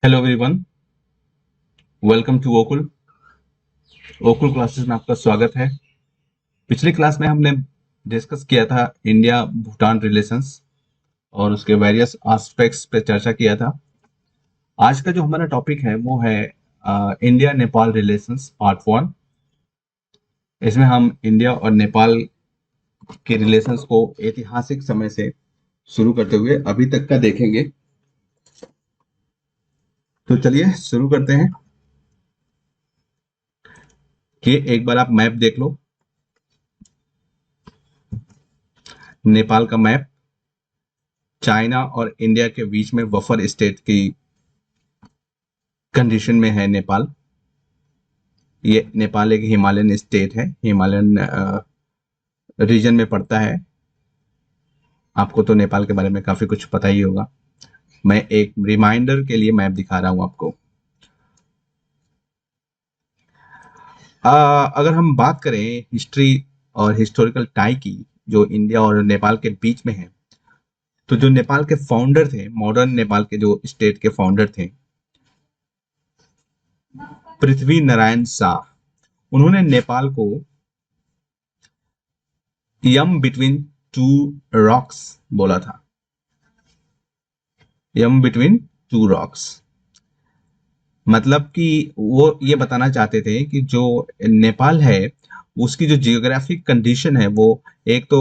Hello everyone, welcome to Okul. Okul classes में आपका स्वागत है। पिछली क्लास में हमने डिस्कस किया था इंडिया भूटान रिलेशंस और उसके वेरियस एस्पेक्ट्स पे चर्चा किया था। आज का जो हमारा टॉपिक है वो है India Nepal relations part one. इसमें हम इंडिया और नेपाल के रिलेशंस को ऐतिहासिक समय से शुरू करते हुए अभी तक का देखेंगे। तो चलिए शुरू करते हैं कि एक बार आप मैप देख लो। नेपाल का मैप, चाइना और इंडिया के बीच में बफर स्टेट की कंडीशन में है नेपाल। ये नेपाल एक हिमालयन स्टेट है, हिमालयन रीजन में पड़ता है। आपको तो नेपाल के बारे में काफी कुछ पता ही होगा। मैं एक रिमाइंडर के लिए मैप दिखा रहा हूं आपको। अगर हम बात करें हिस्ट्री और हिस्टोरिकल टाई की, जो इंडिया और नेपाल के बीच में है, तो जो नेपाल के फाउंडर थे, मॉडर्न नेपाल के जो स्टेट के फाउंडर थे, पृथ्वी नारायण शाह, उन्होंने नेपाल को यम बिटवीन टू रॉक्स बोला था। यम बिटवीन टू रॉक्स मतलब कि वो ये बताना चाहते थे कि जो नेपाल है उसकी जो जियोग्राफिक कंडीशन है, वो एक तो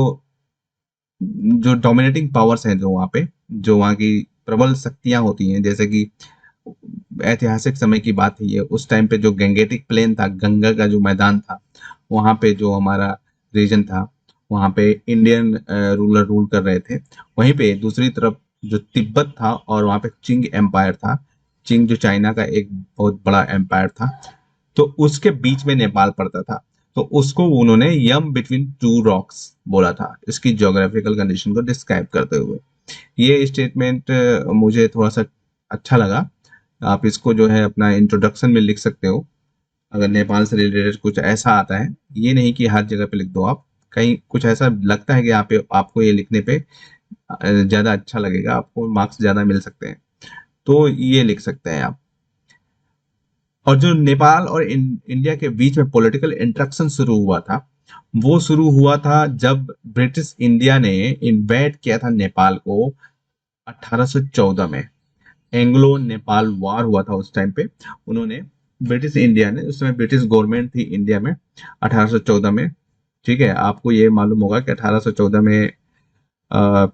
जो डोमिनेटिंग पावर्स हैं, जो वहाँ पे, जो वहाँ की प्रबल शक्तियां होती हैं, जैसे कि ऐतिहासिक समय की बात है ये, उस टाइम पे जो गंगेटिक प्लेन था, गंगा का जो मैदान था, वहाँ पे जो हमारा रीजन था, वहाँ पे इंडियन रूलर रूल कर रहे थे। वहीं पे दूसरी तरफ जो तिब्बत था और वहाँ पे चिंग एम्पायर था। चिंग जो चाइना का एक बहुत बड़ा एम्पायर था, तो उसके बीच में नेपाल पड़ता था। तो उसको उन्होंने यम बिटवीन टू रॉक्स बोला था, इसकी ज्योग्राफिकल कंडीशन को डिस्क्राइब करते हुए। ये स्टेटमेंट मुझे थोड़ा सा अच्छा लगा। आप इसको जो है अपना इंट्रोडक्शन में लिख सकते हो। अगर नेपाल से रिलेटेड कुछ ऐसा आता है, ये नहीं कि हर जगह पे लिख दो आप, कहीं कुछ ऐसा लगता है कि आपको ये लिखने पे ज्यादा अच्छा लगेगा, आपको मार्क्स ज्यादा मिल सकते हैं, तो ये लिख सकते हैं आप। और जो नेपाल और इंडिया के बीच में पॉलिटिकल इंटरेक्शन शुरू हुआ था, वो शुरू हुआ था जब ब्रिटिश इंडिया ने इन्वेड किया था नेपाल को 1814 में। एंग्लो नेपाल वॉर हुआ था उस टाइम पे। उन्होंने, ब्रिटिश इंडिया ने, उस समय ब्रिटिश गवर्नमेंट थी इंडिया में 1814 में। ठीक है, आपको ये मालूम होगा कि 1814 में अ,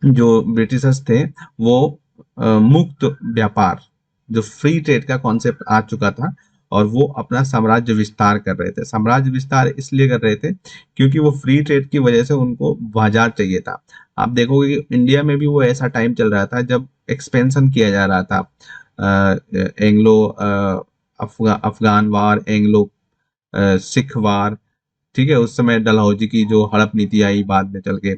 जो ब्रिटिशर्स थे वो मुक्त व्यापार, जो फ्री ट्रेड का कॉन्सेप्ट आ चुका था, और वो अपना साम्राज्य विस्तार कर रहे थे। साम्राज्य विस्तार इसलिए कर रहे थे क्योंकि वो फ्री ट्रेड की वजह से उनको बाजार चाहिए था। आप देखोगे कि इंडिया में भी वो ऐसा टाइम चल रहा था जब एक्सपेंशन किया जा रहा था। एंग्लो अफगान वार, एंग्लो सिख वार। ठीक है, उस समय डलहौजी की जो हड़प नीति आई बाद में चल के।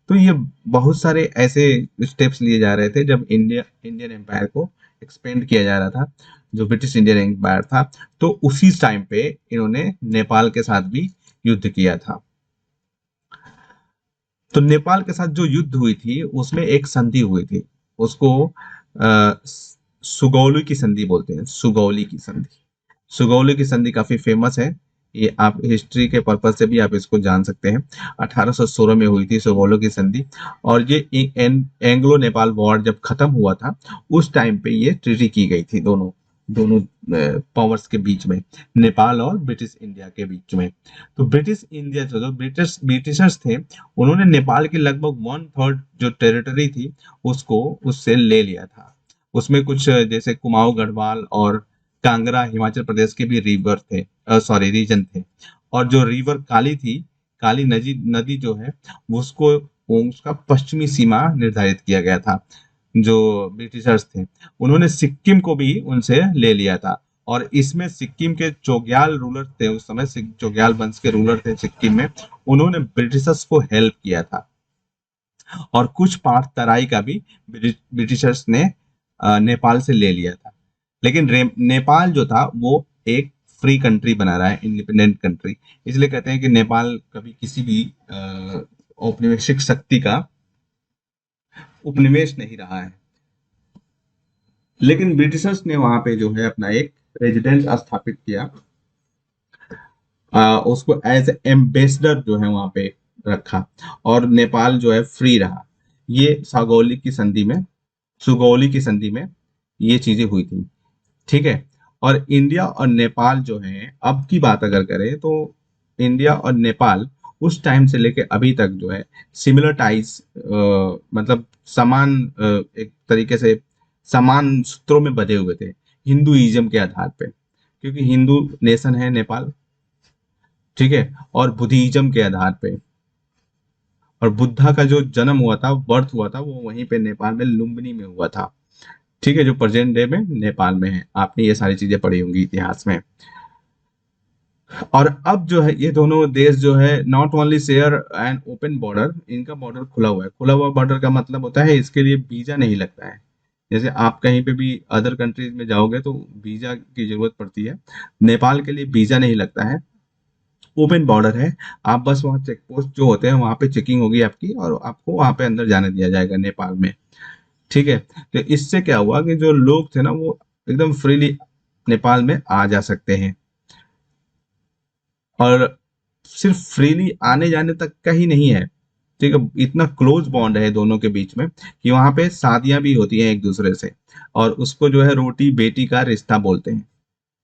तो ये बहुत सारे ऐसे स्टेप्स लिए जा रहे थे जब इंडियन एम्पायर को एक्सपेंड किया जा रहा था, जो ब्रिटिश इंडियन एम्पायर था। तो उसी टाइम पे इन्होंने नेपाल के साथ भी युद्ध किया था। तो नेपाल के साथ जो युद्ध हुई थी उसमें एक संधि हुई थी, उसको सुगौली की संधि बोलते हैं। सुगौली की संधि, सुगौली की संधि काफी फेमस है। ये आप हिस्ट्री के पर्पज से भी आप इसको जान सकते हैं। 1816 में हुई थी सुगौली की संधि। और ये एंग्लो नेपाल वॉर जब खत्म हुआ था, उस टाइम पे ये ट्रीटी की गई थी, दोनों दोनों पावर्स के बीच में, नेपाल और ब्रिटिश इंडिया के बीच में। तो ब्रिटिश इंडिया, जो ब्रिटिशर्स थे, उन्होंने नेपाल की लगभग वन थर्ड जो टेरिटरी थी उसको उससे ले लिया था। उसमें कुछ जैसे कुमाऊं गढ़वाल और कांगड़ा हिमाचल प्रदेश के भी रिवर थे, सॉरी रीजन थे। और जो रिवर काली थी, काली नदी नदी जो है, उसको, उसका पश्चिमी सीमा निर्धारित किया गया था। जो ब्रिटिशर्स थे, उन्होंने सिक्किम को भी उनसे ले लिया था। और इसमें सिक्किम के चोग्याल रूलर थे उस समय, चोग्याल वंश के रूलर थे सिक्किम में, उन्होंने ब्रिटिशर्स को हेल्प किया था। और कुछ पार्ट तराई का भी ब्रिटिशर्स ने नेपाल से ले लिया था। लेकिन नेपाल जो था वो एक फ्री कंट्री बना रहा है, इंडिपेंडेंट कंट्री। इसलिए कहते हैं कि नेपाल कभी किसी भी औपनिवेशिक शक्ति का उपनिवेश नहीं रहा है। लेकिन ब्रिटिशर्स ने वहां पे जो है अपना एक रेजिडेंस स्थापित किया, उसको एज एम्बेसडर जो है वहां पे रखा, और नेपाल जो है फ्री रहा। ये सुगौली की संधि में ये चीजें हुई थी। ठीक है। और इंडिया और नेपाल जो है, अब की बात अगर करें तो इंडिया और नेपाल उस टाइम से लेके अभी तक जो है सिमिलर टाइज, मतलब समान, एक तरीके से समान सूत्रों में बंधे हुए थे हिंदुइज्म के आधार पे, क्योंकि हिंदू नेशन है नेपाल। ठीक है। और बुद्धिज्म के आधार पे, और बुद्धा का जो जन्म हुआ था, बर्थ हुआ था, वो वहीं पे नेपाल में लुम्बिनी में हुआ था। ठीक है, जो प्रेजेंट डे में नेपाल में है। आपने ये सारी चीजें पढ़ी होंगी इतिहास में। और अब जो है ये दोनों देश जो है not only share and open border, इनका बॉर्डर खुला हुआ है। खुला हुआ बॉर्डर का मतलब होता है इसके लिए वीजा नहीं लगता है। जैसे आप कहीं पे भी अदर कंट्रीज में जाओगे तो वीजा की जरूरत पड़ती है, नेपाल के लिए वीजा नहीं लगता है। ओपन बॉर्डर है। आप बस वहाँ चेक पोस्ट जो होते हैं वहाँ पे चेकिंग होगी आपकी, और आपको वहाँ पे अंदर जाने दिया जाएगा नेपाल में। ठीक है। तो इससे क्या हुआ कि जो लोग थे ना वो एकदम फ्रीली नेपाल में आ जा सकते हैं। और सिर्फ फ्रीली आने जाने तक का ही नहीं है। ठीक है, इतना क्लोज बॉन्ड है दोनों के बीच में कि वहां पे शादियां भी होती हैं एक दूसरे से, और उसको जो है रोटी बेटी का रिश्ता बोलते हैं।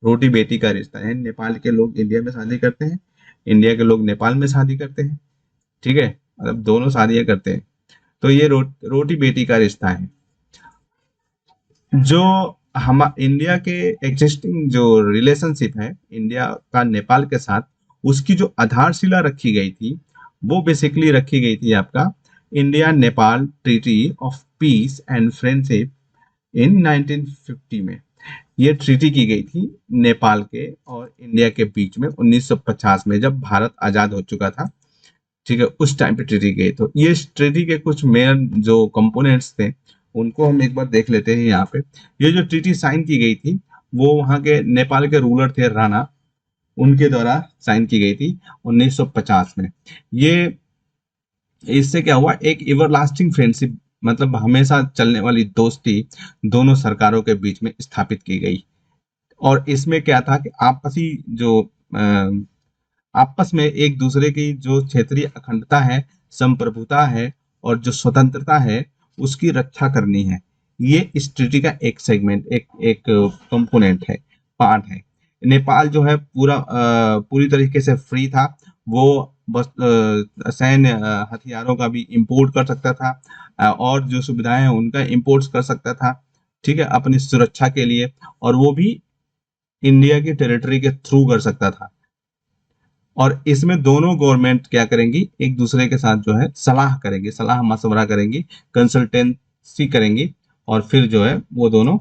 रोटी बेटी का रिश्ता है, नेपाल के लोग इंडिया में शादी करते हैं, इंडिया के लोग नेपाल में शादी करते हैं। ठीक है, मतलब दोनों शादियां करते हैं। तो ये रोटी बेटी का रिश्ता है। जो हम इंडिया के एग्जिस्टिंग जो रिलेशनशिप है इंडिया का नेपाल के साथ, उसकी जो आधारशिला रखी गई थी, वो बेसिकली रखी गई थी आपका India Nepal treaty of peace and friendship इन 1950 में। ये ट्रीटी की गई थी नेपाल के और इंडिया के बीच में 1950 में, जब भारत आजाद हो चुका था। ठीक है, उस टाइम पे ट्रीटी गई। तो ये ट्रीटी के कुछ मेन जो कंपोनेंट्स थे उनको हम एक बार देख लेते हैं यहाँ पे। ये जो ट्रीटी साइन की गई थी वो वहाँ के नेपाल के रूलर थे राणा, उनके द्वारा साइन की गई थी 1950 में। ये इससे क्या हुआ, एक एवरलास्टिंग फ्रेंडशिप, मतलब हमेशा चलने वाली दोस्ती दोनों सरकारों के बीच में स्थापित की गई। और इसमें क्या था कि आपसी जो आपस में एक दूसरे की जो क्षेत्रीय अखंडता है, संप्रभुता है, और जो स्वतंत्रता है, उसकी रक्षा करनी है। ये इस ट्रीटी का एक सेगमेंट, एक एक कंपोनेंट है, पार्ट है। नेपाल जो है पूरी तरीके से फ्री था। वो बस सैन्य हथियारों का भी इंपोर्ट कर सकता था, और जो सुविधाएं हैं उनका इंपोर्ट कर सकता था। ठीक है, अपनी सुरक्षा के लिए, और वो भी इंडिया की टेरिटरी के थ्रू कर सकता था। और इसमें दोनों गवर्नमेंट क्या करेंगी, एक दूसरे के साथ जो है सलाह करेंगी, सलाह मशवरा करेंगी, कंसल्टेंसी करेंगी, और फिर जो है वो दोनों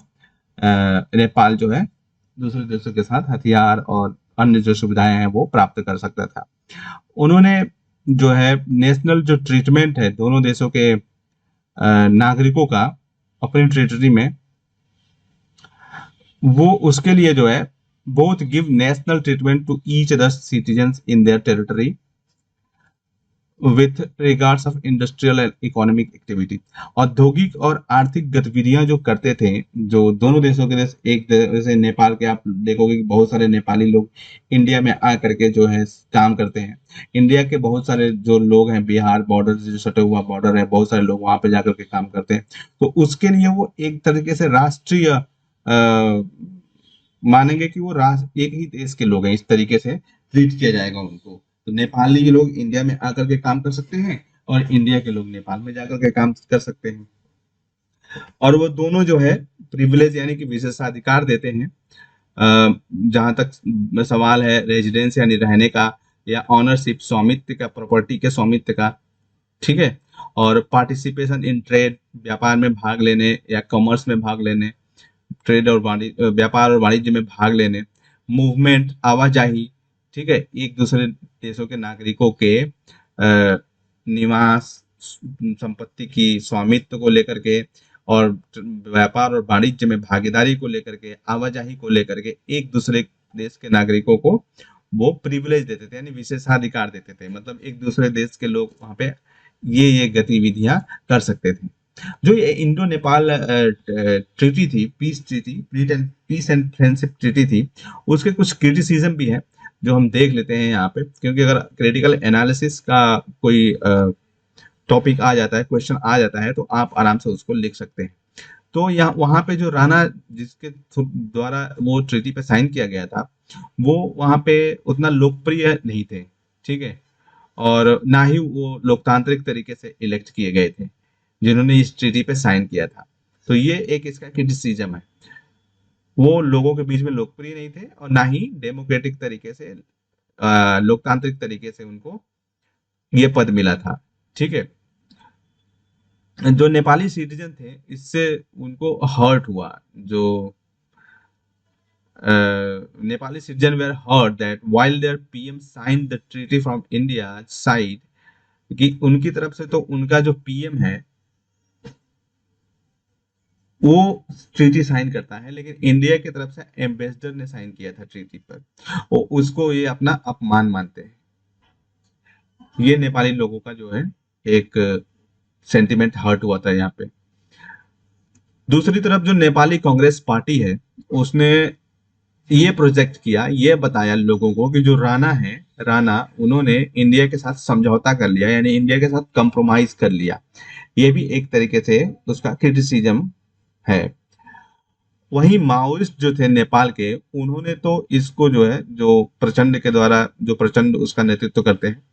नेपाल जो है दूसरे देशों के साथ हथियार और अन्य जो सुविधाएं हैं वो प्राप्त कर सकता था। उन्होंने जो है नेशनल जो ट्रीटमेंट है दोनों देशों के नागरिकों का अपनी टेरिटरी में, वो उसके लिए जो है both give national treatment to each other citizens in their territory with regards of industrial and economic activity. औद्योगिक और आर्थिक गतिविधियां जो करते थे, जो दोनों देशों के देश, जैसे नेपाल के आप देखोगे कि बहुत सारे नेपाली लोग इंडिया में आ करके जो है काम करते हैं। इंडिया के बहुत सारे जो लोग हैं, बिहार बॉर्डर से जो सटे हुआ बॉर्डर है, बहुत सारे लोग वहां पे जाकर के काम करते हैं। तो उसके लिए वो एक तरीके से राष्ट्रीय मानेंगे कि वो राष्ट्र एक ही देश के लोग हैं, इस तरीके से ट्रीट किया जाएगा उनको। तो नेपाली के लोग इंडिया में आकर के काम कर सकते हैं, और इंडिया के लोग नेपाल में जाकर के काम कर सकते हैं। और वो दोनों जो है प्रिविलेज यानी कि विशेषाधिकार देते हैं। जहां तक सवाल है रेजिडेंस यानी रहने का, या ऑनरशिप स्वामित्व का, प्रॉपर्टी के स्वामित्व का। ठीक है। और पार्टिसिपेशन इन ट्रेड, व्यापार में भाग लेने या कॉमर्स में भाग लेने, ट्रेड और व्यापार और वाणिज्य में भाग लेने, मूवमेंट आवाजाही। ठीक है, एक दूसरे देशों के नागरिकों के निवास, संपत्ति की स्वामित्व को लेकर के, और व्यापार और वाणिज्य में भागीदारी को लेकर के, आवाजाही को लेकर के एक दूसरे देश के नागरिकों को वो प्रिविलेज देते थे, यानी विशेषाधिकार देते थे। मतलब एक दूसरे देश के लोग वहां पे ये गतिविधियां कर सकते थे। जो ये इंडो नेपाल ट्रीटी थी, पीस एंड फ्रेंडशिप ट्रीटी थी, उसके कुछ क्रिटिसिज्म भी है जो हम देख लेते हैं यहाँ पे, क्योंकि अगर क्रिटिकल एनालिसिस का कोई टॉपिक आ जाता है, क्वेश्चन आ जाता है, तो आप आराम से उसको लिख सकते हैं। तो यहाँ वहां पे जो राणा जिसके द्वारा वो ट्रीटी पे साइन किया गया था, वो वहां पे उतना लोकप्रिय नहीं थे, ठीक है, और ना ही वो लोकतांत्रिक तरीके से इलेक्ट किए गए थे जिन्होंने इस ट्रीटी पे साइन किया था। तो ये एक इसका क्रिटिसिज्म है, वो लोगों के बीच में लोकप्रिय नहीं थे और ना ही डेमोक्रेटिक तरीके से, लोकतांत्रिक तरीके से उनको ये पद मिला था, ठीक है। जो नेपाली सिटीजन थे इससे उनको हर्ट हुआ, जो Nepali citizens were hurt that while their PM signed the treaty from India side, कि उनकी तरफ से तो उनका जो पीएम है वो ट्रीटी साइन करता है, लेकिन इंडिया की तरफ से एम्बेसडर ने साइन किया था ट्रीटी पर, वो उसको ये अपना अपमान मानते हैं। ये नेपाली लोगों का जो है एक सेंटिमेंट हर्ट हुआ था यहाँ पे। दूसरी तरफ जो नेपाली कांग्रेस पार्टी है उसने ये प्रोजेक्ट किया, ये बताया लोगों को कि जो राणा है, राणा उन्होंने इंडिया के साथ समझौता कर लिया, यानी इंडिया के साथ कंप्रोमाइज कर लिया। ये भी एक तरीके से उसका क्रिटिसिज्म है। वहीं माओइस्ट जो थे नेपाल के, उन्होंने तो इसको जो है, जो प्रचंड के द्वारा, जो प्रचंड उसका नेतृत्व करते हैं,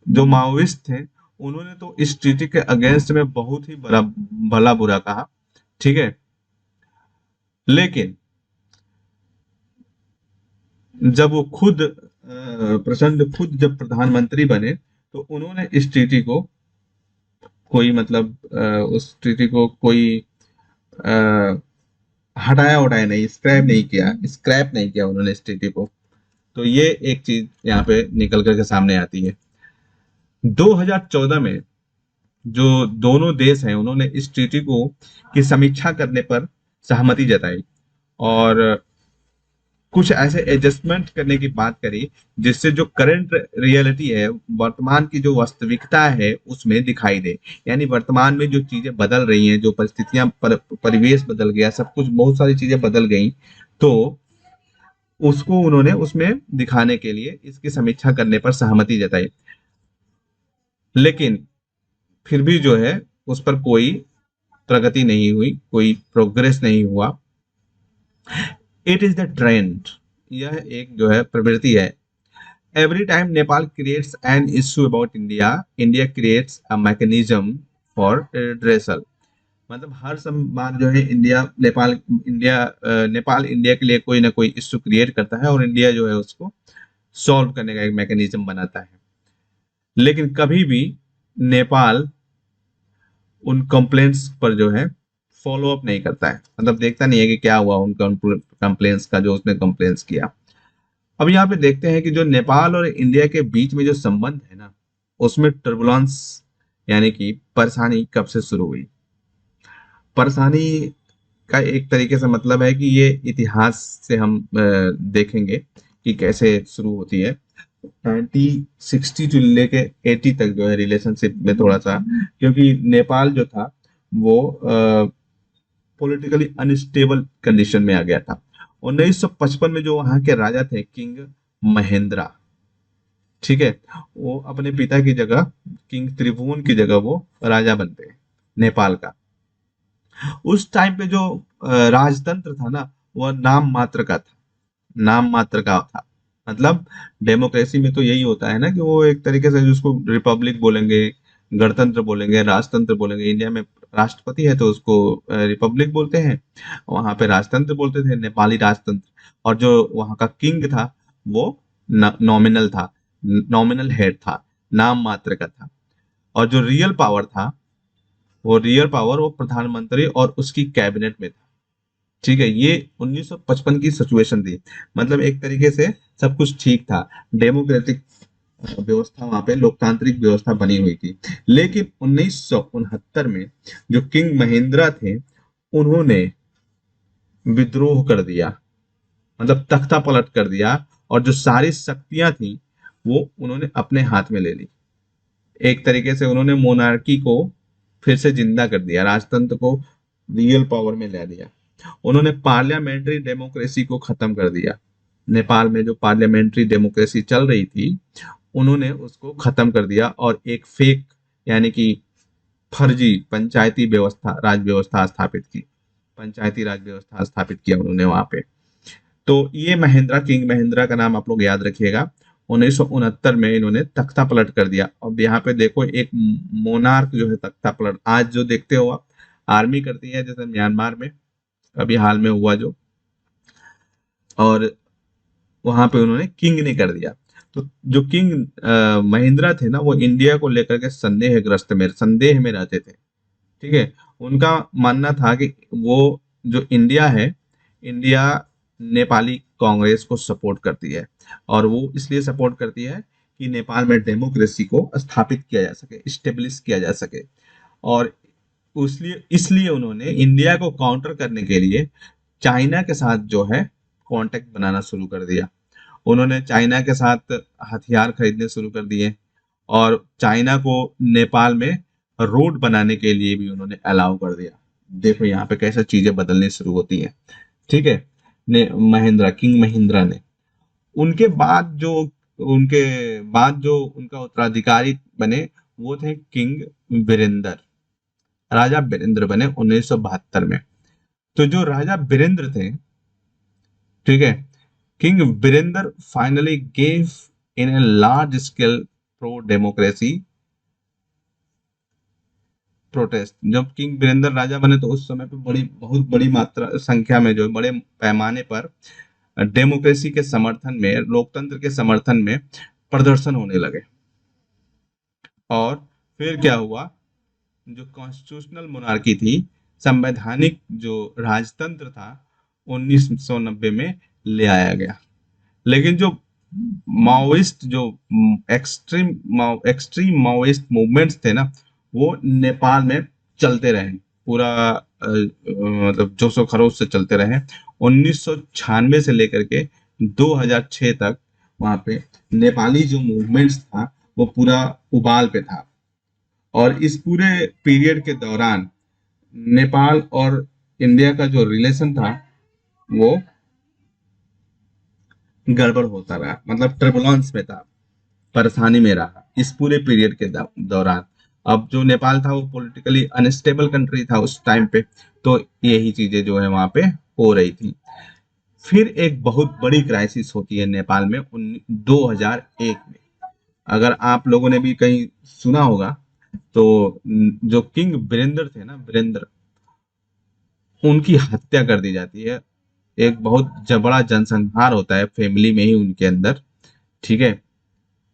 जो माओइस्ट थे, उन्होंने तो इस ट्रीटी के अगेंस्ट में बहुत ही बड़ा भला बुरा कहा, ठीक है। लेकिन जब वो खुद प्रचंड खुद जब प्रधानमंत्री बने, तो उन्होंने इस ट्रीटी को कोई मतलब उस ट्रीटी को कोई अ, हटाया उठाया नहीं, स्क्रैप नहीं किया उन्होंने इस ट्रीटी को। तो ये एक चीज यहाँ पे निकल करके सामने आती है। 2014 में जो दोनों देश हैं उन्होंने इस ट्रीटी को की समीक्षा करने पर सहमति जताई और कुछ ऐसे एडजस्टमेंट करने की बात करी जिससे जो करंट रियलिटी है, वर्तमान की जो वास्तविकता है उसमें दिखाई दे। यानी वर्तमान में जो चीजें बदल रही हैं, जो परिस्थितियां परिवेश बदल गया, सब कुछ, बहुत सारी चीजें बदल गई, तो उसको उन्होंने उसमें दिखाने के लिए इसकी समीक्षा करने पर सहमति जताई। लेकिन फिर भी जो है उस पर कोई प्रगति नहीं हुई, कोई प्रोग्रेस नहीं हुआ। इट इज द ट्रेंड, यह एक जो है प्रवृत्ति है। Every time Nepal creates an issue about India, India creates a mechanism for redressal. मतलब हर बार जो है नेपाल इंडिया के लिए कोई ना कोई इश्यू क्रिएट करता है और इंडिया जो है उसको सॉल्व करने का एक मैकेनिज्म बनाता है, लेकिन कभी भी नेपाल उन कंप्लेंट्स पर जो है फॉलो अप नहीं करता है, मतलब देखता नहीं है कि क्या हुआ उन कंप्लेंट्स का, जो उसने कंप्लेंट्स किया। अब यहाँ पे देखते हैं कि जो नेपाल और इंडिया के बीच में जो संबंध है ना, उसमें टर्बुलेंस यानी कि परेशानी कब से शुरू हुई। परेशानी का एक तरीके से मतलब है कि ये इतिहास से हम देखेंगे कि कैसे शुरू होती है। 1960 to लेके 80 तक जो है रिलेशनशिप में थोड़ा सा, क्योंकि नेपाल जो था वो पॉलिटिकली अनस्टेबल कंडीशन में आ गया था। 1955 में जो वहां के राजा थे किंग महेंद्रा, ठीक है, वो अपने पिता की जगह, किंग त्रिभुवन की जगह वो राजा बनते हैं नेपाल का। उस टाइम पे जो राजतंत्र था ना, वह नाम मात्र का था, नाम मात्र का था। मतलब डेमोक्रेसी में तो यही होता है ना कि वो एक तरीके से जिसको रिपब्लिक बोलेंगे, गणतंत्र बोलेंगे, राजतंत्र बोलेंगे। इंडिया में राष्ट्रपति है तो उसको रिपब्लिक बोलते हैं, वहां पे राजतंत्र बोलते थे, नेपाली राजतंत्र। और जो वहां का किंग था वो नॉमिनल था, नॉमिनल हेड था, नाम मात्र का था। और जो रियल पावर था, वो प्रधानमंत्री और उसकी कैबिनेट में था, ठीक है। ये 1955 की सिचुएशन थी, मतलब एक तरीके से सब कुछ ठीक था, डेमोक्रेटिक व्यवस्था वहां पे, लोकतांत्रिक व्यवस्था बनी हुई थी। लेकिन 1969 में जो किंग महेंद्रा थे, उन्होंने विद्रोह कर दिया, मतलब तख्ता पलट कर दिया, और जो सारी शक्तियां थी वो उन्होंने अपने हाथ में ले ली। एक तरीके से उन्होंने मोनार्की को फिर से जिंदा कर दिया, राजतंत्र को रियल पावर में ला दिया। उन्होंने पार्लियामेंट्री डेमोक्रेसी को खत्म कर दिया। नेपाल में जो पार्लियामेंट्री डेमोक्रेसी चल रही थी, उन्होंने उसको खत्म कर दिया और एक फेक, यानी कि फर्जी पंचायती व्यवस्था, राज व्यवस्था स्थापित की। पंचायती राज व्यवस्था स्थापित किया उन्होंने वहां पे। तो ये महेंद्रा, किंग महेंद्रा का नाम आप लोग याद रखिएगा। 1969 में इन्होंने तख्ता पलट कर दिया। अब यहाँ पे देखो, एक मोनार्क जो है तख्ता पलट, आज जो देखते हो आप आर्मी करती है, जैसे म्यांमार में अभी हाल में हुआ जो, और वहां पे उन्होंने किंग ने कर दिया। तो जो किंग महिंद्रा थे ना, वो इंडिया को लेकर के संदेह में रहते थे। ठीक है, उनका मानना था कि वो जो इंडिया है, इंडिया नेपाली कांग्रेस को सपोर्ट करती है, और वो इसलिए सपोर्ट करती है कि नेपाल में डेमोक्रेसी को स्थापित किया जा सके, स्टेब्लिश किया जा सके। और इसलिए इसलिए उन्होंने इंडिया को काउंटर करने के लिए चाइना के साथ जो है कांटेक्ट बनाना शुरू कर दिया। उन्होंने चाइना के साथ हथियार खरीदने शुरू कर दिए, और चाइना को नेपाल में रोड बनाने के लिए भी उन्होंने अलाउ कर दिया। देखो यहाँ पे कैसे चीजें बदलनी शुरू होती हैं। ठीक है, ने महिंद्रा, किंग महिंद्रा ने, उनके बाद जो उनका उत्तराधिकारी बने, वो थे किंग वीरेंद्र। राजा वीरेंद्र बने 1972 में। तो जो राजा वीरेंद्र थे, ठीक है, king Virendra finally gave in a large scale pro democracy protest. जब किंग वीरेंद्र राजा बने तो उस समय पे बहुत बड़ी मात्रा संख्या में, जो बड़े पैमाने पर डेमोक्रेसी के समर्थन में, लोकतंत्र के समर्थन में प्रदर्शन होने लगे। और फिर क्या हुआ, जो कॉन्स्टिट्यूशनल मोनार्की थी, संवैधानिक जो राजतंत्र था, 1990 में ले आया गया। लेकिन जो माओइस्ट, जो एक्सट्रीम माओइस्ट मूवमेंट्स थे ना, वो नेपाल में चलते रहे पूरा, मतलब जोशो खरोश से चलते रहे। 1996 से लेकर के 2006 तक वहां पे नेपाली जो मूवमेंट्स था, वो पूरा उबाल पे था। और इस पूरे पीरियड के दौरान नेपाल और इंडिया का जो रिलेशन था, वो गड़बड़ होता रहा, मतलब टर्बुलेंस में था, परेशानी में रहा इस पूरे पीरियड के दौरान। अब जो नेपाल था, वो पॉलिटिकली अनस्टेबल कंट्री था उस टाइम पे, तो यही चीजें जो है वहां पे हो रही थी। फिर एक बहुत बड़ी क्राइसिस होती है नेपाल में 2001 में। अगर आप लोगों ने भी कहीं सुना होगा, तो जो किंग वीरेंद्र थे ना, वीरेंद्र, उनकी हत्या कर दी जाती है। एक बहुत बड़ा जनसंहार होता है फैमिली में ही उनके अंदर। ठीक है,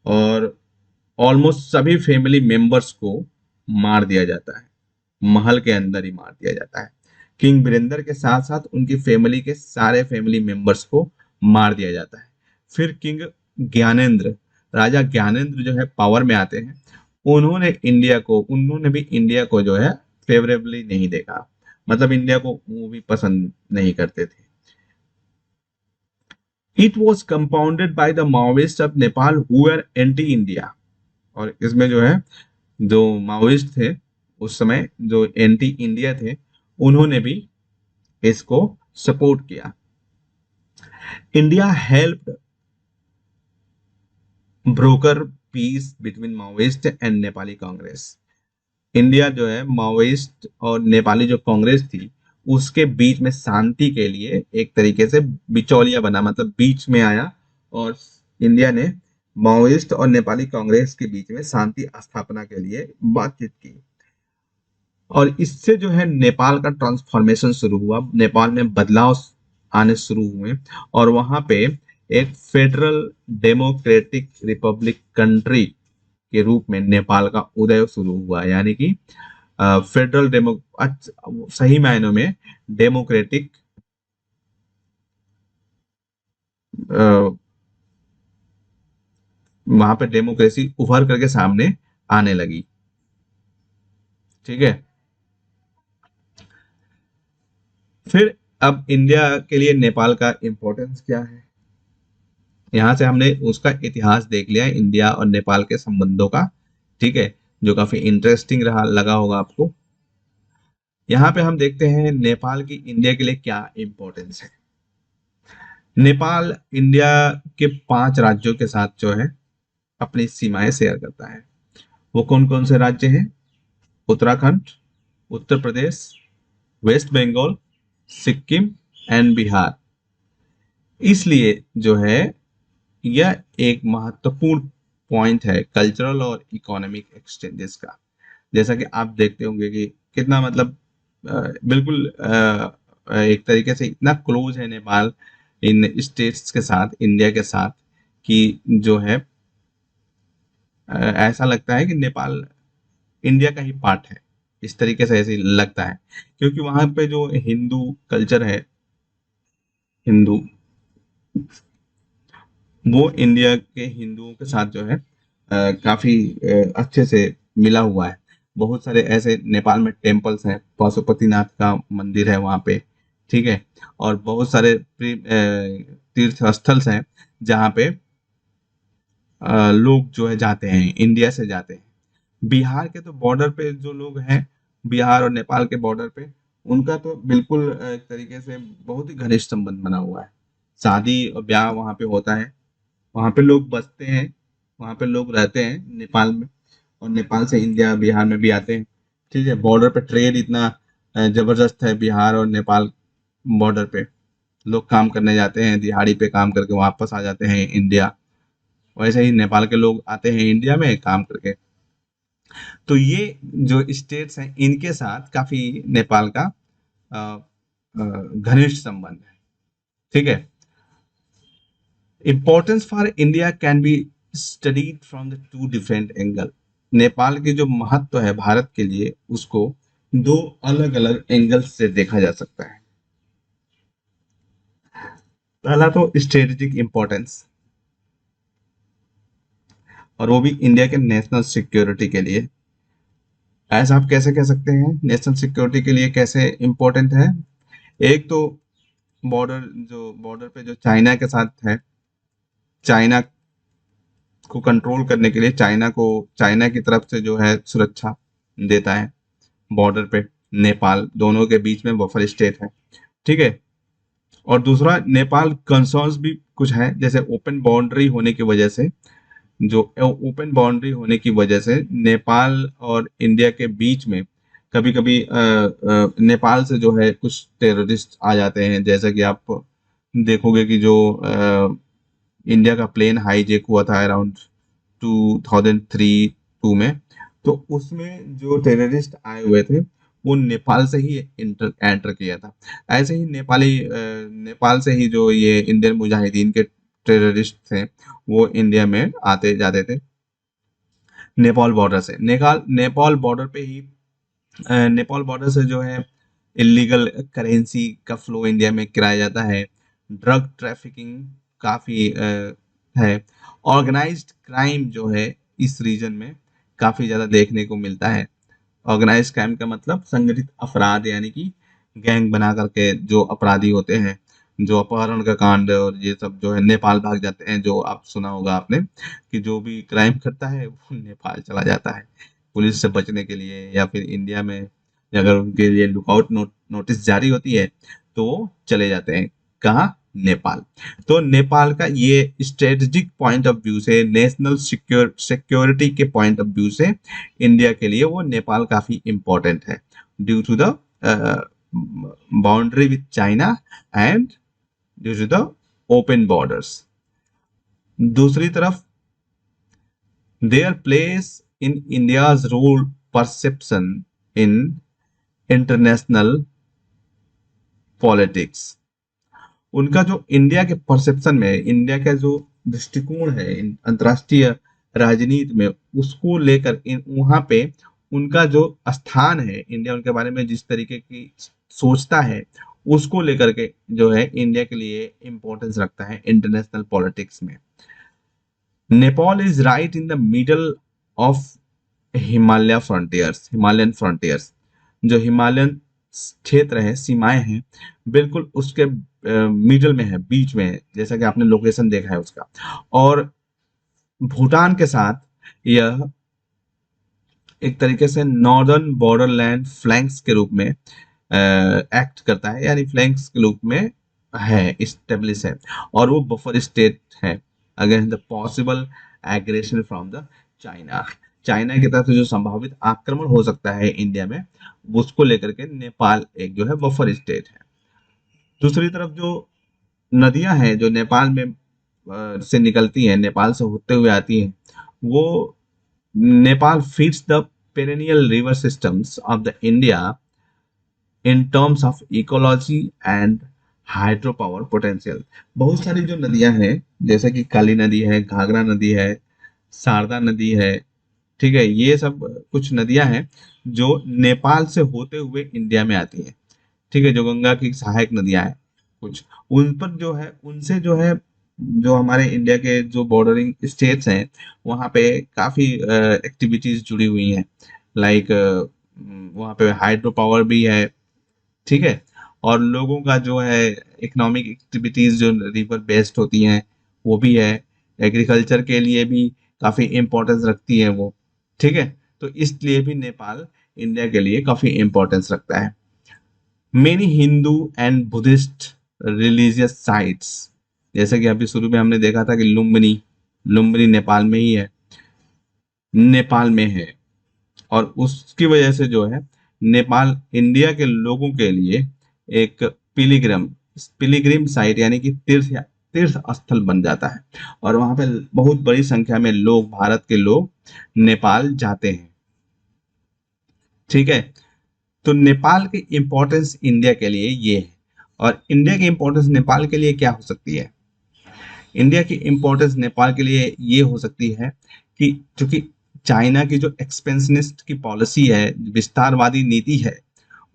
और ऑलमोस्ट सभी फैमिली मेंबर्स को मार दिया जाता है, महल के अंदर ही मार दिया जाता है। किंग वीरेंद्र के साथ साथ उनकी फैमिली के सारे फैमिली मेंबर्स को मार दिया जाता है। फिर किंग ज्ञानेंद्र, राजा ज्ञानेंद्र जो है पावर में आते हैं। उन्होंने भी इंडिया को जो है फेवरेबली नहीं देखा, मतलब इंडिया को वो भी पसंद नहीं करते थे। It was compounded by the Maoist of Nepal who are anti India. और इसमें जो है, जो माओइस्ट थे उस समय, जो एंटी इंडिया थे, उन्होंने भी इसको सपोर्ट किया। India helped broker peace between Maoist and Nepali Congress. India जो है माओइस्ट और नेपाली जो कांग्रेस थी, उसके बीच में शांति के लिए एक तरीके से बिचौलिया बना, मतलब बीच में आया, और इंडिया ने माओइस्ट और नेपाली कांग्रेस के बीच में शांति स्थापना के लिए बातचीत की। और इससे जो है नेपाल का ट्रांसफॉर्मेशन शुरू हुआ, नेपाल में बदलाव आने शुरू हुए, और वहां पे एक फेडरल डेमोक्रेटिक रिपब्लिक कंट्री के रूप में नेपाल का उदय शुरू हुआ। यानी कि फेडरल सही मायनों में डेमोक्रेटिक, वहां पे डेमोक्रेसी उभर करके सामने आने लगी। ठीक है, फिर अब इंडिया के लिए नेपाल का इंपॉर्टेंस क्या है, यहां से हमने उसका इतिहास देख लिया है, इंडिया और नेपाल के संबंधों का। ठीक है, जो काफी इंटरेस्टिंग रहा, लगा होगा आपको। यहाँ पे हम देखते हैं नेपाल की इंडिया के लिए क्या इम्पोर्टेंस है। नेपाल इंडिया के 5 राज्यों के साथ जो है अपनी सीमाएं शेयर करता है। वो कौन कौन से राज्य हैं? Uttarakhand, Uttar Pradesh, waste Bengal, Sikkim and Bihar. इसलिए जो है यह एक महत्वपूर्ण पॉइंट है कल्चरल और इकोनॉमिक एक्सचेंजेस का। जैसा कि आप देखते होंगे कि कितना मतलब बिल्कुल एक तरीके से इतना क्लोज है नेपाल इन स्टेट्स के साथ, इंडिया के साथ, कि जो है ऐसा लगता है कि नेपाल इंडिया का ही पार्ट है। इस तरीके से ऐसे ही लगता है, क्योंकि वहां पे जो हिंदू कल्चर है, हिंदू, वो इंडिया के हिंदुओं के साथ जो है काफी अच्छे से मिला हुआ है। बहुत सारे ऐसे नेपाल में टेम्पल्स हैं, पशुपतिनाथ का मंदिर है वहाँ पे, ठीक है। और बहुत सारे तीर्थ स्थल्स हैं जहाँ पे लोग जो है जाते हैं, इंडिया से जाते हैं। बिहार के तो बॉर्डर पे जो लोग हैं, बिहार और नेपाल के बॉर्डर पे, उनका तो बिल्कुल एक तरीके से बहुत ही घनिष्ठ संबंध बना हुआ है। शादी और ब्याह वहाँ पे होता है, वहाँ पे लोग बसते हैं, वहाँ पे लोग रहते हैं नेपाल में, और नेपाल से इंडिया बिहार में भी आते हैं, ठीक है। बॉर्डर पे ट्रेड इतना जबरदस्त है बिहार और नेपाल बॉर्डर पे। लोग काम करने जाते हैं, दिहाड़ी पे काम करके वापस आ जाते हैं इंडिया। वैसे ही नेपाल के लोग आते हैं इंडिया में काम करके। तो ये जो स्टेट्स हैं इनके साथ काफी नेपाल का अ, घनिष्ठ संबंध है, ठीक है। Importance for India can be studied from the two different angle. Nepal के जो महत्व है भारत के लिए, उसको दो अलग अलग एंगल से देखा जा सकता है। पहला तो स्ट्रेटेजिक इम्पोर्टेंस, और वो भी इंडिया के नेशनल सिक्योरिटी के लिए। ऐसा आप कैसे कह सकते हैं नेशनल सिक्योरिटी के लिए कैसे इम्पोर्टेंट है? एक तो बॉर्डर पे जो चाइना के साथ है, चाइना को कंट्रोल करने के लिए, चाइना की तरफ से जो है सुरक्षा देता है बॉर्डर पे। नेपाल दोनों के बीच में बफर स्टेट है, ठीक है। और दूसरा, नेपाल कंसर्न्स भी कुछ है, जैसे ओपन बाउंड्री होने की वजह से नेपाल और इंडिया के बीच में कभी कभी नेपाल से जो है कुछ टेररिस्ट आ जाते हैं। जैसा कि आप देखोगे कि जो इंडिया का प्लेन हाईजैक हुआ था अराउंड 2003-2 में, तो उसमें जो टेररिस्ट आए हुए थे वो नेपाल से ही एंटर किया था। ऐसे ही नेपाल से ही जो ये इंडियन मुजाहिदीन के टेररिस्ट थे वो इंडिया में आते जाते थे नेपाल बॉर्डर से। नेपाल बॉर्डर पे ही नेपाल बॉर्डर से जो है इलीगल करेंसी का फ्लो इंडिया में कराया जाता है। ड्रग ट्रैफिकिंग काफ़ी है। ऑर्गेनाइज्ड क्राइम जो है इस रीजन में काफ़ी ज़्यादा देखने को मिलता है। ऑर्गेनाइज्ड क्राइम का मतलब संगठित अपराध, यानी कि गैंग बना करके जो अपराधी होते हैं, जो अपहरण का कांड और ये सब जो है नेपाल भाग जाते हैं। जो आप सुना होगा आपने कि जो भी क्राइम करता है वो नेपाल चला जाता है पुलिस से बचने के लिए, या फिर इंडिया में अगर उनके लिए लुकआउट नोटिस जारी होती है तो वो चले जाते हैं कहाँ? नेपाल। तो नेपाल का ये स्ट्रेटेजिक पॉइंट ऑफ व्यू से, नेशनल सिक्योरिटी के पॉइंट ऑफ व्यू से इंडिया के लिए वो नेपाल काफी इम्पोर्टेंट है, due to the boundary with China and due to the open borders. दूसरी तरफ, their place in India's role perception in international politics. उनका जो इंडिया के परसेप्शन में, इंडिया का जो दृष्टिकोण है अंतर्राष्ट्रीय राजनीति में, उसको लेकर वहां पे उनका जो स्थान है, इंडिया उनके बारे में जिस तरीके की सोचता है, उसको लेकर के जो है इंडिया के लिए इम्पोर्टेंस रखता है इंटरनेशनल पॉलिटिक्स में। Nepal is right in the middle of Himalayan frontiers. जो हिमालयन क्षेत्र है, सीमाएं हैं, बिल्कुल उसके मिडल में है, बीच में है, जैसा कि आपने लोकेशन देखा है उसका। और भूटान के साथ यह एक तरीके से नॉर्दर्न बॉर्डरलैंड फ्लैंक्स के रूप में एक्ट करता है, यानी फ्लैंक्स के रूप में है, इस्टेब्लिश है, और वो बफर स्टेट है against the possible aggression from the China. China की तरफ से जो संभावित आक्रमण हो सकता है इंडिया में, उसको लेकर के नेपाल एक जो है बफर स्टेट है। दूसरी तरफ जो नदियां हैं जो नेपाल में से निकलती हैं, नेपाल से होते हुए आती हैं, वो Nepal feeds the perennial river systems of the India in terms of ecology and hydro power potential. बहुत सारी जो नदियां हैं, जैसे कि काली नदी है, घाघरा नदी है, शारदा नदी है, ठीक है, ये सब कुछ नदियां हैं जो नेपाल से होते हुए इंडिया में आती हैं, ठीक है, जो गंगा की सहायक नदियां हैं कुछ, उन पर जो है, उनसे जो है, जो हमारे इंडिया के जो बॉर्डरिंग स्टेट्स हैं, वहाँ पे काफ़ी एक्टिविटीज़ जुड़ी हुई हैं, लाइक वहाँ पे हाइड्रो पावर भी है, ठीक है, और लोगों का जो है इकोनॉमिक एक्टिविटीज़ जो रिवर बेस्ड होती हैं वो भी है, एग्रीकल्चर के लिए भी काफ़ी इम्पोर्टेंस रखती है वो, ठीक है, तो इसलिए भी नेपाल इंडिया के लिए काफ़ी इम्पोर्टेंस रखता है। Many Hindu and Buddhist religious sites, जैसे कि अभी शुरू में हमने देखा था कि लुम्बिनी, लुम्बिनी नेपाल में ही है, नेपाल में है, और उसकी वजह से जो है नेपाल इंडिया के लोगों के लिए एक पिलिग्रम पिलिग्रिम साइट यानी कि तीर्थ तीर्थ स्थल बन जाता है, और वहां पे बहुत बड़ी संख्या में लोग, भारत के लोग नेपाल जाते हैं, ठीक है। तो नेपाल की इम्पोर्टेंस इंडिया के लिए ये है, और इंडिया की इम्पोर्टेंस नेपाल के लिए क्या हो सकती है? इंडिया की इम्पोर्टेंस नेपाल के लिए ये हो सकती है कि चूंकि चाइना की जो एक्सपेंशनिस्ट की पॉलिसी है, विस्तारवादी नीति है,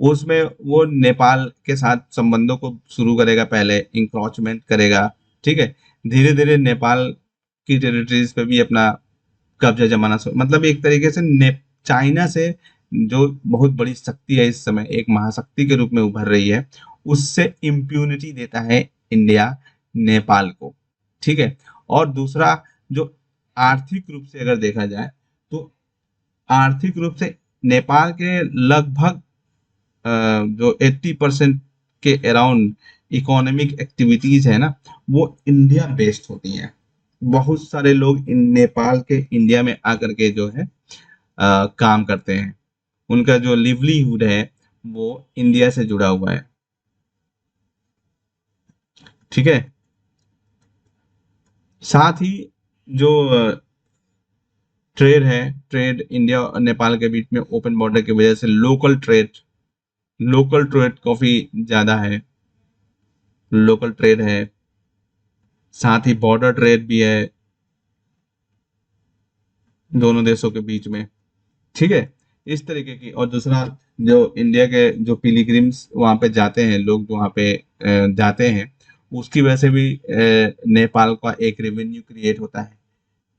उसमें वो नेपाल के साथ संबंधों को शुरू करेगा, पहले इंक्रोचमेंट करेगा, ठीक है, धीरे धीरे नेपाल की टेरिटरीज पे भी अपना कब्जा जमाना मतलब एक तरीके से चाइना से जो बहुत बड़ी शक्ति है इस समय, एक महाशक्ति के रूप में उभर रही है, उससे इम्प्यूनिटी देता है इंडिया नेपाल को, ठीक है। और दूसरा, जो आर्थिक रूप से अगर देखा जाए तो आर्थिक रूप से नेपाल के लगभग जो 80% के अराउंड इकोनॉमिक एक्टिविटीज है ना, वो इंडिया बेस्ड होती हैं। बहुत सारे लोग इन नेपाल के इंडिया में आकर के जो है काम करते हैं, उनका जो लिवलीहुड है वो इंडिया से जुड़ा हुआ है, ठीक है। साथ ही जो ट्रेड है, ट्रेड इंडिया और नेपाल के बीच में ओपन बॉर्डर की वजह से लोकल ट्रेड काफी ज्यादा है, लोकल ट्रेड है, साथ ही बॉर्डर ट्रेड भी है दोनों देशों के बीच में, ठीक है, इस तरीके की। और दूसरा, जो इंडिया के जो पिलिग्रिम्स वहाँ पे जाते हैं, लोग जो वहाँ पे जाते हैं, उसकी वजह से भी नेपाल का एक रेवेन्यू क्रिएट होता है।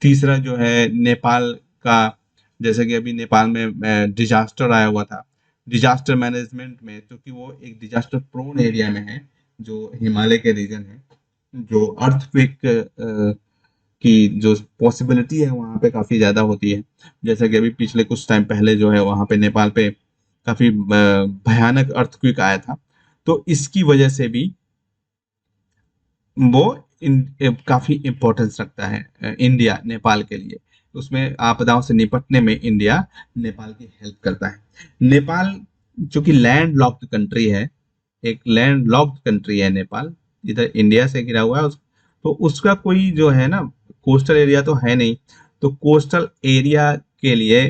तीसरा जो है नेपाल का, जैसे कि अभी नेपाल में डिजास्टर आया हुआ था, डिजास्टर मैनेजमेंट में, क्योंकि वो एक डिजास्टर प्रोन एरिया में है, जो हिमालय के रीजन है, जो अर्थक्वेक की जो पॉसिबिलिटी है वहाँ पे काफ़ी ज़्यादा होती है। जैसे कि अभी पिछले कुछ टाइम पहले जो है वहाँ पे नेपाल पे काफ़ी भयानक अर्थक्वेक आया था, तो इसकी वजह से भी वो काफ़ी इम्पोर्टेंस रखता है इंडिया नेपाल के लिए, उसमें आपदाओं से निपटने में इंडिया नेपाल की हेल्प करता है। नेपाल चूंकि लैंड लॉक्ड कंट्री है, एक लैंड लॉक्ड कंट्री है नेपाल, इधर इंडिया से घिरा हुआ है, तो उसका कोई जो है ना कोस्टल एरिया तो है नहीं, तो कोस्टल एरिया के लिए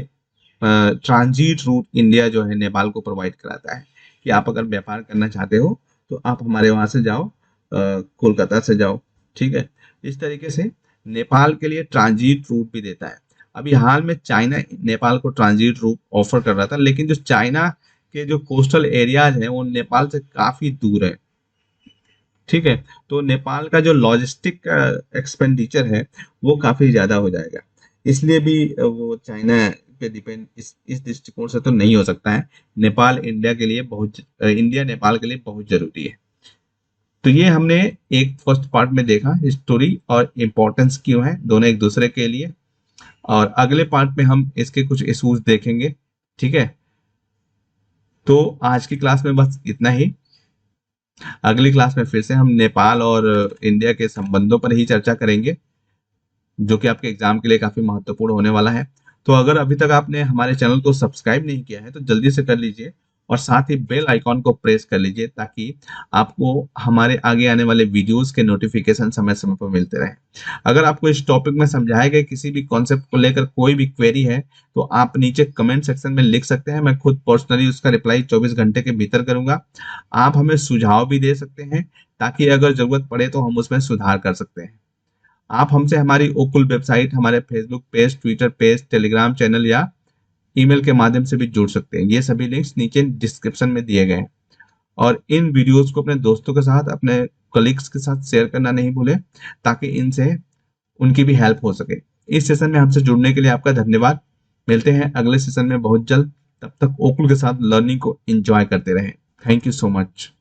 ट्रांजिट रूट इंडिया जो है नेपाल को प्रोवाइड कराता है कि आप अगर व्यापार करना चाहते हो तो आप हमारे वहां से जाओ, कोलकाता से जाओ, ठीक है। इस तरीके से नेपाल के लिए ट्रांजिट रूट भी देता है। अभी हाल में चाइना नेपाल को ट्रांजिट रूट ऑफर कर रहा था, लेकिन जो चाइना के जो कोस्टल एरियाज हैं वो नेपाल से काफी दूर है, ठीक है, तो नेपाल का जो लॉजिस्टिक एक्सपेंडिचर है वो काफी ज्यादा हो जाएगा, इसलिए भी वो चाइना पे डिपेंड इस दृष्टिकोण से तो नहीं हो सकता है। नेपाल इंडिया के लिए बहुत इंडिया नेपाल के लिए बहुत जरूरी है। तो ये हमने एक फर्स्ट पार्ट में देखा हिस्टोरी और इम्पोर्टेंस क्यों है दोनों एक दूसरे के लिए। और अगले पार्ट में हम इसके कुछ इश्यूज देखेंगे। ठीक है, तो आज की क्लास में बस इतना ही। अगली क्लास में फिर से हम नेपाल और इंडिया के संबंधों पर ही चर्चा करेंगे, जो कि आपके एग्जाम के लिए काफी महत्वपूर्ण होने वाला है। तो अगर अभी तक आपने हमारे चैनल को सब्सक्राइब नहीं किया है तो जल्दी से कर लीजिए, और साथ ही बेल आइकॉन को प्रेस कर लीजिए, ताकि आपको हमारे आगे आने वाले वीडियोस के नोटिफिकेशन समय समय पर मिलते रहे। अगर आपको इस टॉपिक में समझाए गए किसी भी कॉन्सेप्ट को लेकर कोई भी क्वेरी है तो आप नीचे कमेंट सेक्शन में लिख सकते हैं, मैं खुद पर्सनली उसका रिप्लाई 24 घंटे के भीतर करूंगा। आप हमें सुझाव भी दे सकते हैं, ताकि अगर जरूरत पड़े तो हम उसमें सुधार कर सकते हैं। आप हमसे हमारी ओकुल वेबसाइट, हमारे Facebook page, Twitter page, Telegram channel या ईमेल के माध्यम से भी जुड़ सकते हैं। ये सभी लिंक्स नीचे डिस्क्रिप्शन में दिए गए हैं। और इन वीडियोस को अपने दोस्तों के साथ, अपने कलीग्स के साथ शेयर करना नहीं भूलें, ताकि इनसे उनकी भी हेल्प हो सके। इस सेशन में हमसे जुड़ने के लिए आपका धन्यवाद। मिलते हैं अगले सेशन में बहुत जल्द। तब तक ओकुल के साथ लर्निंग को एंजॉय करते रहें। Thank you so much.